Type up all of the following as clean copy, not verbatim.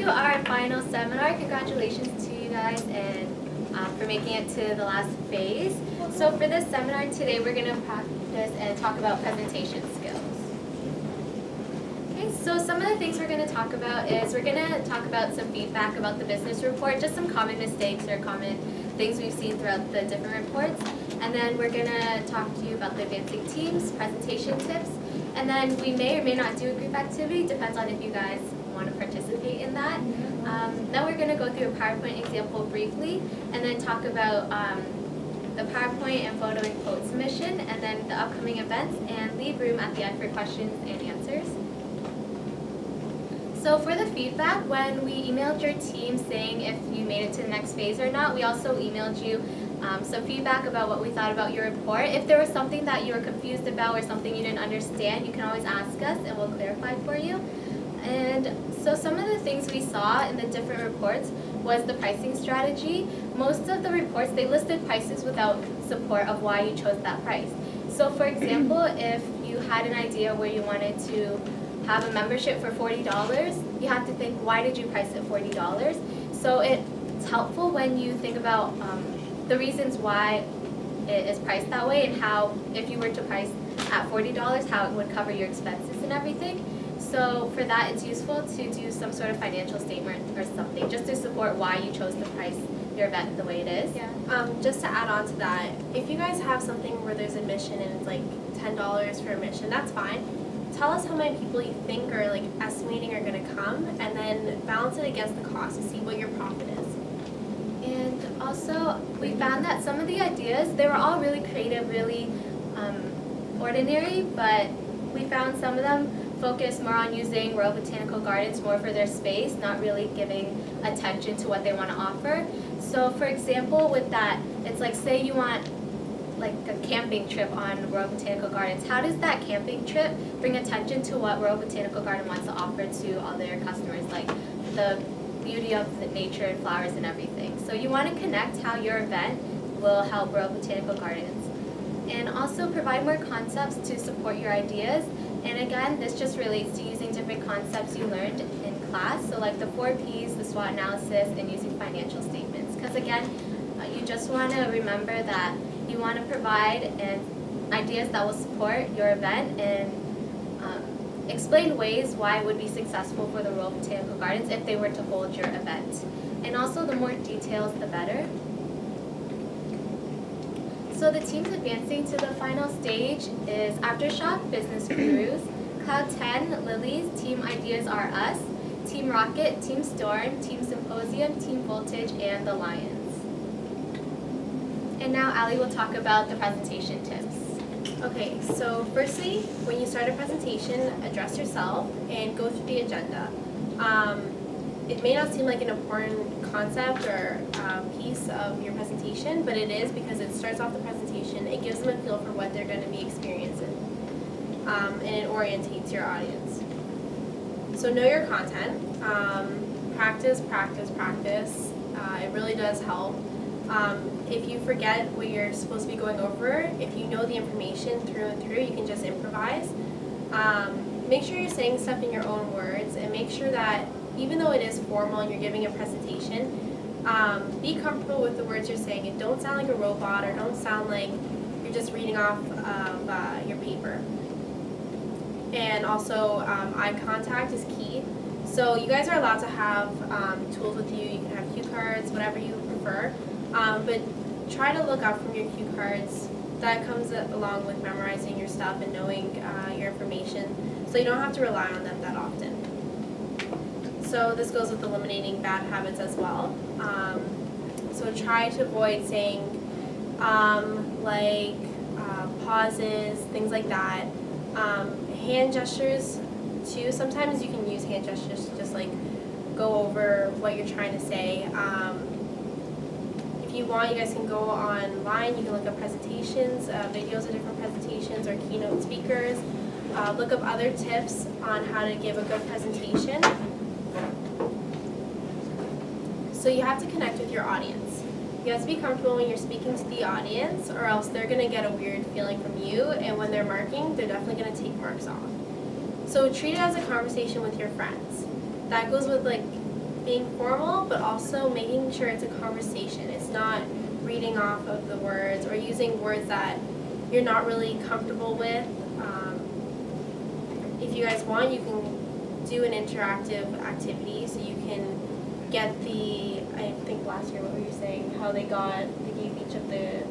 to our final seminar. Congratulations to you guys and for making it to the last phase. So for this seminar today, we're going to practice and talk about presentation skills. Okay, so some of the things we're going to talk about is we're going to talk about some feedback about the business report, just some common mistakes or common things we've seen throughout the different reports. And then we're going to talk to you about the advancing teams, presentation tips, and then we may or may not do a group activity, depends on if you guys want to participate in that. Then we're going to go through a PowerPoint example briefly, and then talk about the PowerPoint and photo and quote submission, and then the upcoming events, and leave room at the end for questions and answers. So for the feedback, when we emailed your team saying if you made it to the next phase or not, we also emailed you some feedback about what we thought about your report. If there was something that you were confused about or something you didn't understand, you can always ask us and we'll clarify for you. And so some of the things we saw in the different reports was the pricing strategy. Most of the reports, they listed prices without support of why you chose that price. So for example, if you had an idea where you wanted to have a membership for $40, you have to think, why did you price it $40? So it's helpful when you think about the reasons why it is priced that way and how, if you were to price at $40, how it would cover your expenses and everything. So for that, it's useful to do some sort of financial statement or something, just to support why you chose to price your event the way it is. Yeah. Just to add on to that, if you guys have something where there's admission and it's like $10 for admission, that's fine. Tell us how many people you think are like estimating are going to come, and then balance it against the cost to see what your profit is. And also, we found that some of the ideas, they were all really creative, really ordinary, but we found some of them focus more on using Royal Botanical Gardens more for their space, not really giving attention to what they want to offer. So for example, with that, it's like, say you want like a camping trip on Royal Botanical Gardens. How does that camping trip bring attention to what Royal Botanical Garden wants to offer to all their customers, like the beauty of the nature and flowers and everything? So you want to connect how your event will help Royal Botanical Gardens. And also provide more concepts to support your ideas. And again, this just relates to using different concepts you learned in class. So like the 4 Ps, the SWOT analysis, and using financial statements. Because again, you just want to remember that you want to provide ideas that will support your event and explain ways why it would be successful for the Royal Botanical Gardens if they were to hold your event. And also the more details, the better. So the teams advancing to the final stage is Aftershock, Business Gurus, Cloud 10, Lilies, Team Ideas Are Us, Team Rocket, Team Storm, Team Symposium, Team Voltage, and the Lions. And now Ali will talk about the presentation tips. Okay, so firstly, when you start a presentation, address yourself and go through the agenda. It may not seem like an important concept or piece of your presentation, but it is, because it starts off the presentation, it gives them a feel for what they're going to be experiencing, and it orientates your audience. So know your content. Practice, practice, practice. It really does help. If you forget what you're supposed to be going over, if you know the information through and through, you can just improvise. Make sure you're saying stuff in your own words, and make sure that even though it is formal and you're giving a presentation, be comfortable with the words you're saying, and don't sound like a robot, or don't sound like you're just reading off of your paper. And also, eye contact is key. So you guys are allowed to have tools with you. You can have cue cards, whatever you prefer, but try to look up from your cue cards. That comes along with memorizing your stuff and knowing your information, so you don't have to rely on them that often. So this goes with eliminating bad habits as well. So try to avoid saying pauses, things like that. Hand gestures too. Sometimes you can use hand gestures to just like go over what you're trying to say. If you want, you guys can go online. You can look up presentations, videos of different presentations or keynote speakers. Look up other tips on how to give a good presentation. So you have to connect with your audience. You have to be comfortable when you're speaking to the audience, or else they're going to get a weird feeling from you, and when they're marking, they're definitely going to take marks off. So treat it as a conversation with your friends. That goes with like being formal, but also making sure it's a conversation. It's not reading off of the words or using words that you're not really comfortable with. If you guys want, you can do an interactive activity so you can get I think last year, what were you saying, how they gave each of the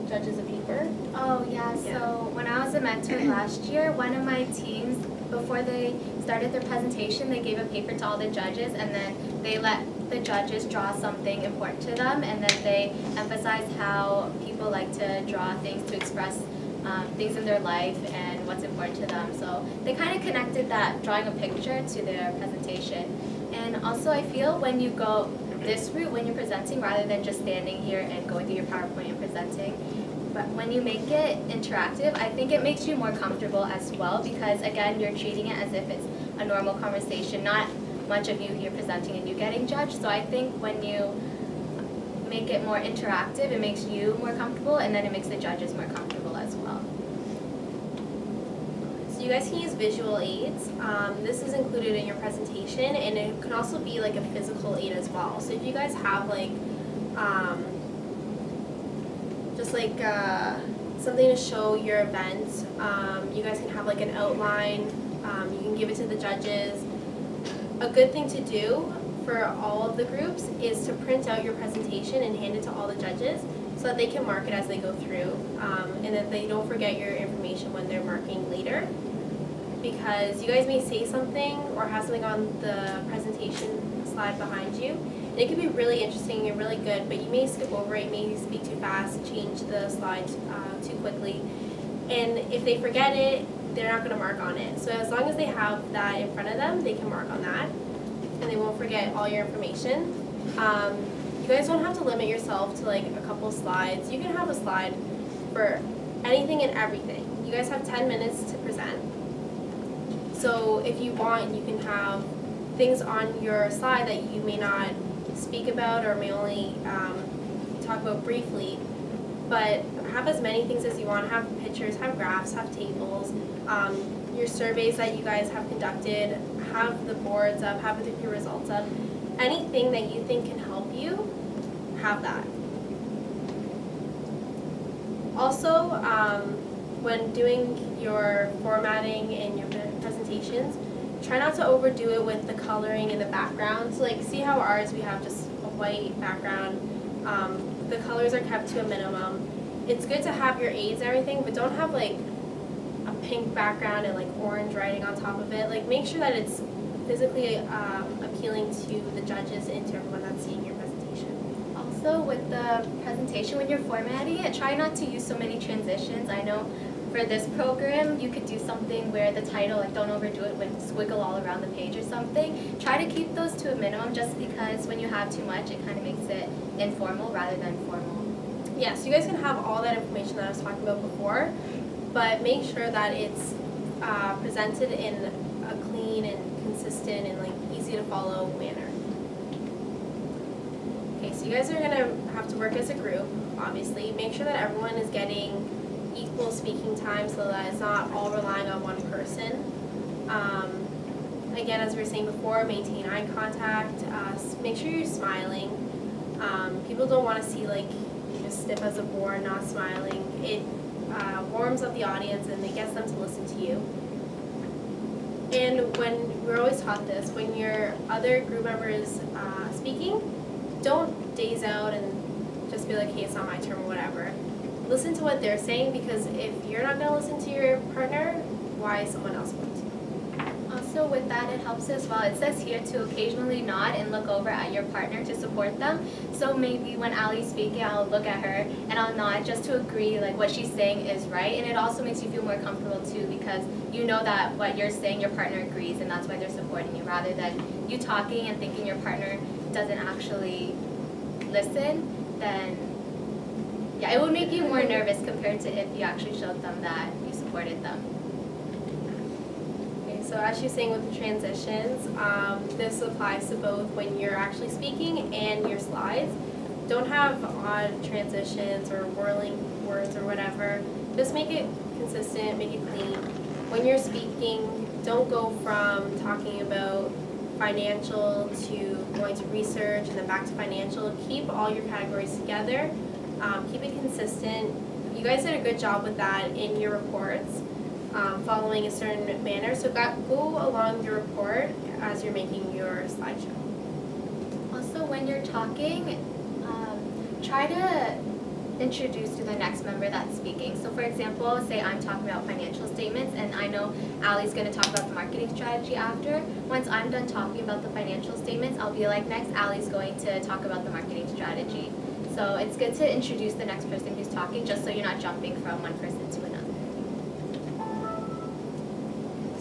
judges a paper? Oh yeah, so when I was a mentor last year, one of my teams, before they started their presentation, they gave a paper to all the judges, and then they let the judges draw something important to them, and then they emphasized how people like to draw things to express things in their life and what's important to them. So they kind of connected that drawing a picture to their presentation. And also I feel when you go this route, when you're presenting, rather than just standing here and going through your PowerPoint and presenting, but when you make it interactive, I think it makes you more comfortable as well, because again, you're treating it as if it's a normal conversation, not much of you here presenting and you getting judged. So I think when you make it more interactive, it makes you more comfortable, and then it makes the judges more comfortable as well. So you guys can use visual aids. This is included in your presentation, and it can also be like a physical aid as well. So if you guys have like just like something to show your event, you guys can have like an outline. You can give it to the judges. A good thing to do for all of the groups is to print out your presentation and hand it to all the judges so that they can mark it as they go through, and that they don't forget your information when they're marking later. Because you guys may say something or have something on the presentation slide behind you, and it could be really interesting and really good, but you may skip over it, maybe speak too fast, change the slide too quickly, and if they forget it, they're not going to mark on it. So as long as they have that in front of them, they can mark on that, and they won't forget all your information. You guys don't have to limit yourself to like a couple slides. You can have a slide for anything and everything. You guys have 10 minutes to present. So if you want, you can have things on your slide that you may not speak about or may only talk about briefly, but have as many things as you want. Have pictures, have graphs, have tables, your surveys that you guys have conducted, have the boards up, have your results up. Anything that you think can help you, have that. Also, when doing your formatting and your presentations, try not to overdo it with the coloring in the background. So like, see how ours, we have just a white background. The colors are kept to a minimum. It's good to have your aids and everything, but don't have like a pink background and like orange writing on top of it. Like, make sure that it's physically appealing to the judges and to everyone that's seeing your presentation. Also with the presentation, when you're formatting it, try not to use so many transitions. I know for this program, you could do something where the title, like, don't overdo it with squiggle all around the page or something. Try to keep those to a minimum, just because when you have too much, it kind of makes it informal rather than formal. Yeah, so you guys can have all that information that I was talking about before, but make sure that it's presented in a clean and consistent and like easy to follow manner. Okay, so you guys are gonna have to work as a group, obviously. Make sure that everyone is getting equal speaking time so that it's not all relying on one person. Again, as we were saying before, maintain eye contact. Make sure you're smiling. People don't want to see like you just stiff as a board, not smiling. It warms up the audience and it gets them to listen to you. And when we're always taught this, when your other group member is speaking, don't daze out and just be like, hey, it's not my turn or whatever. Listen to what they're saying, because if you're not going to listen to your partner, why is someone else going to? Also with that, it helps as well. It says here to occasionally nod and look over at your partner to support them. So maybe when Ali's speaking, I'll look at her and I'll nod just to agree like what she's saying is right. And it also makes you feel more comfortable too, because you know that what you're saying, your partner agrees, and that's why they're supporting you, rather than you talking and thinking your partner doesn't actually listen. Then yeah, it would make you more nervous compared to if you actually showed them that you supported them. Okay, so as she's saying with the transitions, this applies to both when you're actually speaking and your slides. Don't have odd transitions or whirling words or whatever. Just make it consistent, make it clean. When you're speaking, don't go from talking about financial to going to research, and then back to financial. Keep all your categories together. Keep it consistent. You guys did a good job with that in your reports, following a certain manner. So go along your report as you're making your slideshow. Also, when you're talking, try to introduce to the next member that's speaking. So for example, say I'm talking about financial statements and I know Allie's going to talk about the marketing strategy after. Once I'm done talking about the financial statements, I'll be like, next Allie's going to talk about the marketing strategy. So it's good to introduce the next person who's talking just so you're not jumping from one person to another.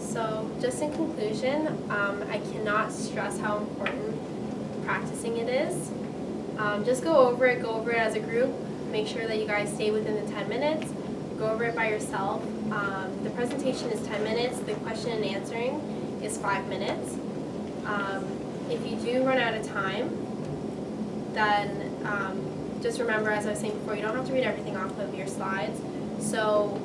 So just in conclusion, I cannot stress how important practicing it is. Just go over it as a group. Make sure that you guys stay within the 10 minutes. Go over it by yourself. The presentation is 10 minutes. The question and answering is 5 minutes. If you do run out of time, then just remember, as I was saying before, you don't have to read everything off of your slides. So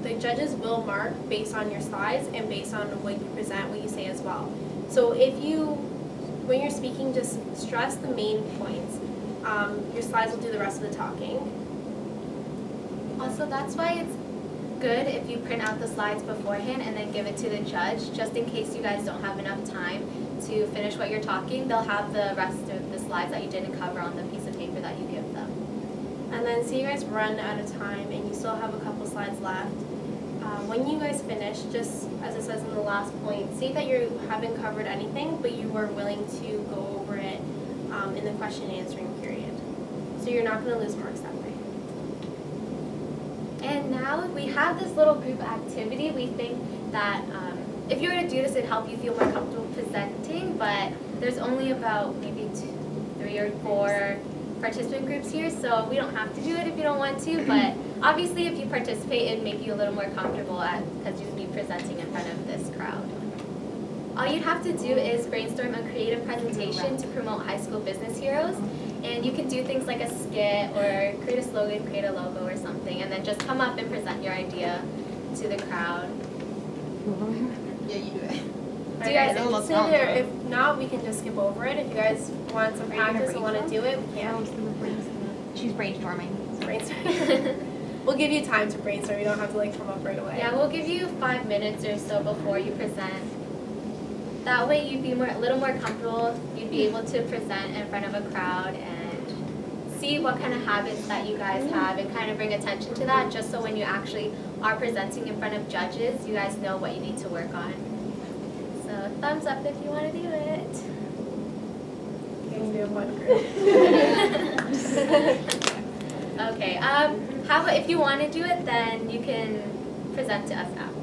the judges will mark based on your slides and based on what you present, what you say as well. So when you're speaking, just stress the main points. Your slides will do the rest of the talking. Also, that's why it's good if you print out the slides beforehand and then give it to the judge, just in case you guys don't have enough time to finish what you're talking. They'll have the rest of the slides that you didn't cover on the piece of paper that you give them. And then say you guys run out of time and you still have a couple slides left. When you guys finish, just as it says in the last point, say that you haven't covered anything, but you were willing to go over it in the question and answering period. So you're not going to lose marks that way. And now we have this little group activity. We think that if you were to do this, it'd help you feel more comfortable presenting, but there's only about maybe 3 or 4 participant groups here, so we don't have to do it if you don't want to, but obviously if you participate, it'd make you a little more comfortable because you'd be presenting in front of this crowd. All you'd have to do is brainstorm a creative presentation to promote high school business heroes, and you can do things like a skit or create a slogan, create a logo or something, and then just come up and present your idea to the crowd. Yeah, you do it. Are you guys interested, or if not, we can just skip over it. If you guys want some practice and want to do it, we can. She's brainstorming. Brainstorm. We'll give you time to brainstorm. You don't have to come up right away. Yeah, we'll give you 5 minutes or so before you present. That way you'd be a little more comfortable. You'd be able to present in front of a crowd and see what kind of habits that you guys have and kind of bring attention to that, just so when you actually are presenting in front of judges, you guys know what you need to work on. So thumbs up if you want to do it. You can do a one group. Okay, how about if you want to do it, then you can present to us after.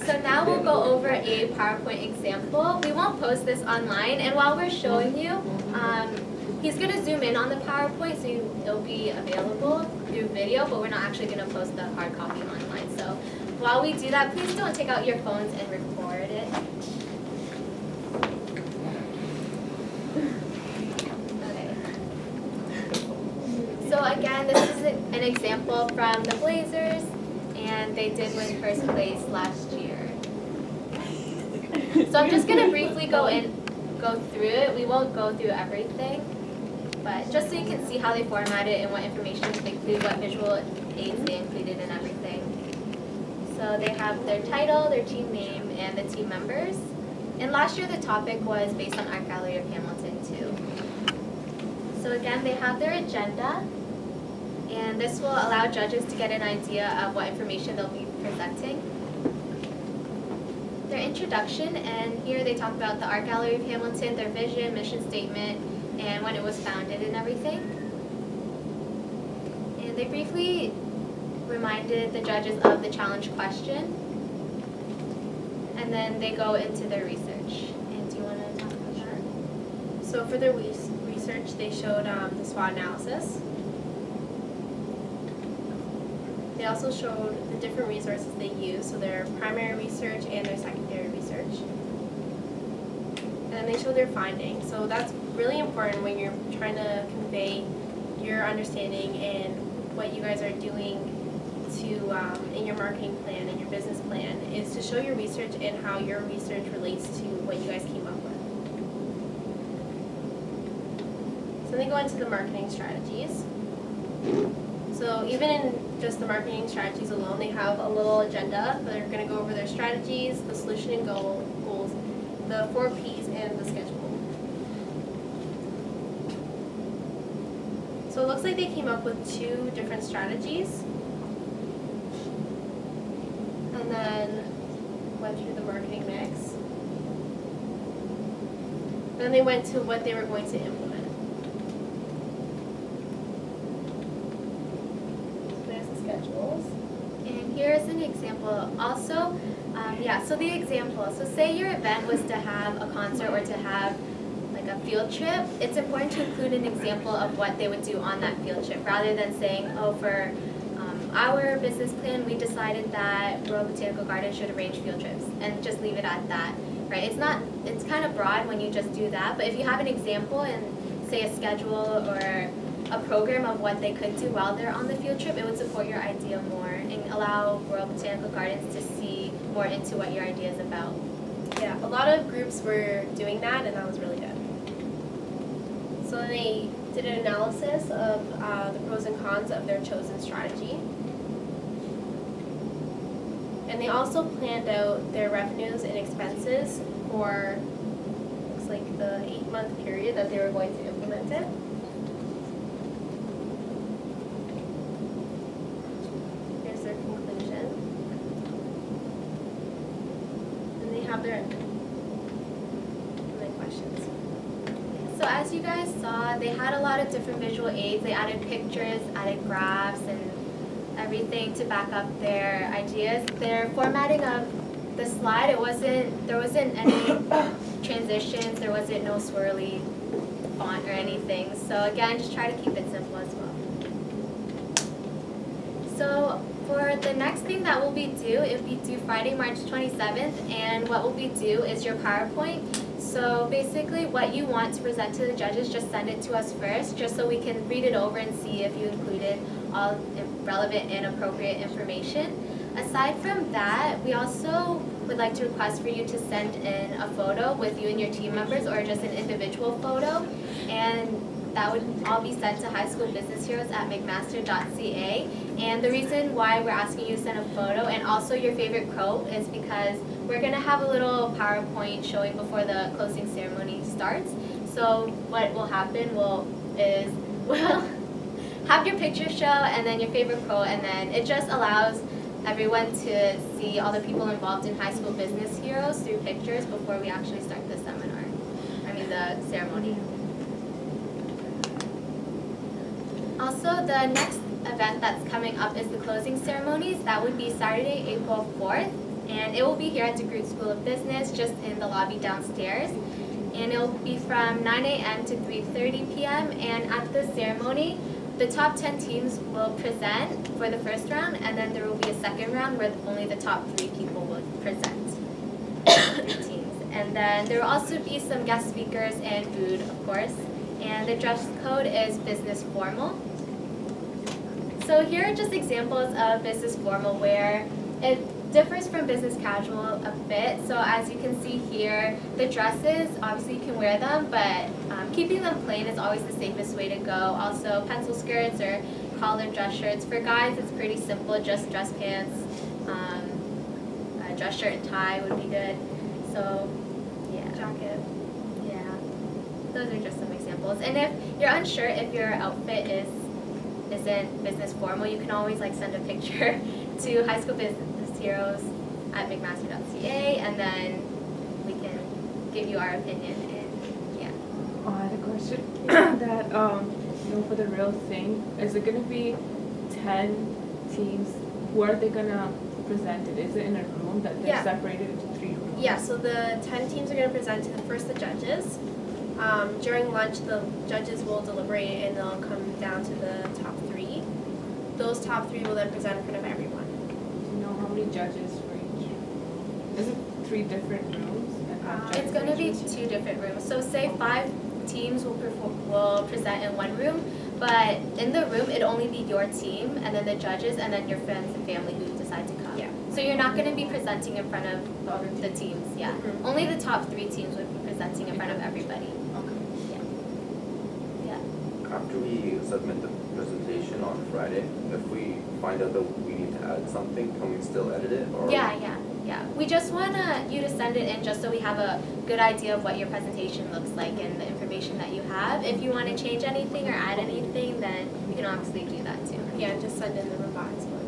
So now we'll go over a PowerPoint example. We won't post this online, and while we're showing you, he's going to zoom in on the PowerPoint, so it'll be available through video, but we're not actually going to post the hard copy online. So while we do that, please don't take out your phones and record it. Okay. So again, this is an example from the Blazers, and they did win first place last year. So I'm just going to briefly go through it. We won't go through everything, but just so you can see how they format it and what information they include, what visual aids they included and everything. So they have their title, their team name, and the team members. And last year the topic was based on Art Gallery of Hamilton too. So again, they have their agenda, and this will allow judges to get an idea of what information they'll be presenting. Their introduction, and here they talk about the Art Gallery of Hamilton, their vision, mission statement, and when it was founded and everything. And they briefly reminded the judges of the challenge question, and then they go into their research. And do you want to talk about that? So for their research, they showed the SWOT analysis. They also showed the different resources they use, so their primary research and their secondary research. And then they showed their findings. So that's really important when you're trying to convey your understanding and what you guys are doing in your marketing plan and your business plan, is to show your research and how your research relates to what you guys came Then they go into the marketing strategies. So even in just the marketing strategies alone, they have a little agenda. They're going to go over their strategies, the solution and goals, the 4 Ps, and the schedule. So it looks like they came up with 2 different strategies. And then went through the marketing mix. Then they went to what they were going to implement. So there's the schedules. And here's an example. Also, so the example. So say your event was to have a concert or to have like a field trip. It's important to include an example of what they would do on that field trip, rather than saying, oh, for our business plan, we decided that Royal Botanical Gardens should arrange field trips, and just leave it at that, right? It's kind of broad when you just do that, but if you have an example and say a schedule or a program of what they could do while they're on the field trip, it would support your idea more and allow Royal Botanical Gardens to see more into what your idea is about. Yeah, a lot of groups were doing that, and that was really good. So then they did an analysis of the pros and cons of their chosen strategy. And they also planned out their revenues and expenses for, looks like, the 8-month period that they were going to implement it. Here's their conclusion. And they have their questions. So as you guys saw, they had a lot of different visual aids. They added pictures, added graphs, and everything to back up their ideas. Their formatting of the slide, there wasn't any transitions, there wasn't no swirly font or anything. So again, just try to keep it simple as well. So for the next thing that will be due, it will be due Friday, March 27th, and what will be due is your PowerPoint. So basically what you want to present to the judges, just send it to us first, just so we can read it over and see if you included all relevant and appropriate information. Aside from that, we also would like to request for you to send in a photo with you and your team members, or just an individual photo, and that would all be sent to highschoolbusinessheroes@mcmaster.ca. And the reason why we're asking you to send a photo and also your favorite quote is because we're going to have a little PowerPoint showing before the closing ceremony starts. So what will happen is we'll have your picture show and then your favorite quote, and then it just allows everyone to see all the people involved in High School Business Heroes through pictures before we actually start the ceremony. Also, the next event that's coming up is the closing ceremonies. That would be Saturday, April 4th, and it will be here at DeGroote School of Business, just in the lobby downstairs. And it will be from 9 a.m. to 3:30 p.m. And at the ceremony, the top 10 teams will present for the first round, and then there will be a second round where only the top 3 people will present. 3 teams. And then there will also be some guest speakers and food, of course. And the dress code is business formal. So here are just examples of business formal where it differs from business casual a bit. So as you can see here, the dresses, obviously you can wear them, but keeping them plain is always the safest way to go. Also pencil skirts or collared dress shirts. For guys, it's pretty simple, just dress pants, a dress shirt and tie would be good. So yeah. Jacket. Yeah, those are just some examples. And if you're unsure if your outfit isn't business formal, you can always send a picture to highschoolbusinessheroes@mcmaster.ca, and then we can give you our opinion. And yeah. I had a question that for the real thing, is it gonna be 10 teams? Who are they gonna present it? Is it in a room that they're Yeah. separated into 3 rooms? Yeah, so the 10 teams are going to present to the judges. During lunch, the judges will deliberate and they'll come down to the top 3. Those top 3 will then present in front of everyone. Do you know how many judges for each room? Is it 3 different rooms? And have It's judges going to in be each room? 2 different rooms. So say 5 teams will present in one room, but in the room it'll only be your team and then the judges and then your friends and family who decide to come. Yeah. So you're not going to be presenting in front of The other the teams. Yeah. Mhm. Only the top 3 teams would be presenting in front of everybody. Okay. Yeah. after we submit the presentation on Friday, if we find out that we need to add something, can we still edit it or? Yeah. We just want you to send it in just so we have a good idea of what your presentation looks like and the information that you have. If you want to change anything or add anything, then you can obviously do that too. Yeah, just send in the revised one.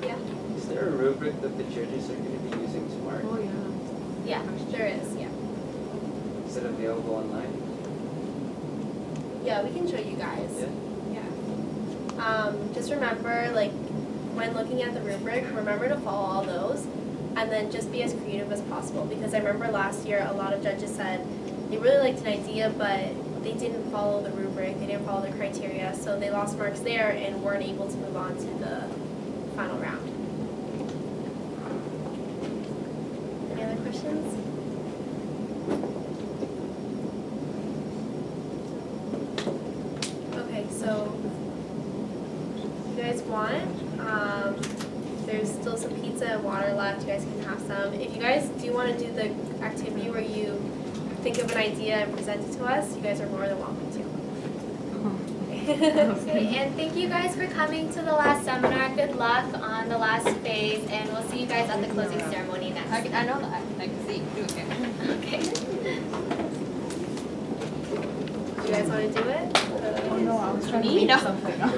Yeah, Is there a rubric that the judges are going to be using tomorrow? Oh, yeah. Yeah. there is, yeah. Is it available online? Yeah, we can show you guys. Yeah. Just remember, like, when looking at the rubric, remember to follow all those, and then just be as creative as possible. Because I remember last year, a lot of judges said they really liked an idea, but they didn't follow the rubric, they didn't follow the criteria, so they lost marks there and weren't able to move on to the final round. Any other questions? Okay, so if you guys want, there's still some pizza and water left, you guys can have some. If you guys do want to do the activity where you think of an idea and present it to us, you guys are more than welcome to. Okay, and thank you guys for coming to the last seminar. Good luck on the last phase, and we'll see you guys at the closing ceremony next. I know that. I can see. Do it. Okay. Do you guys want to do it? Oh, no, I was trying to Me? make No. something up.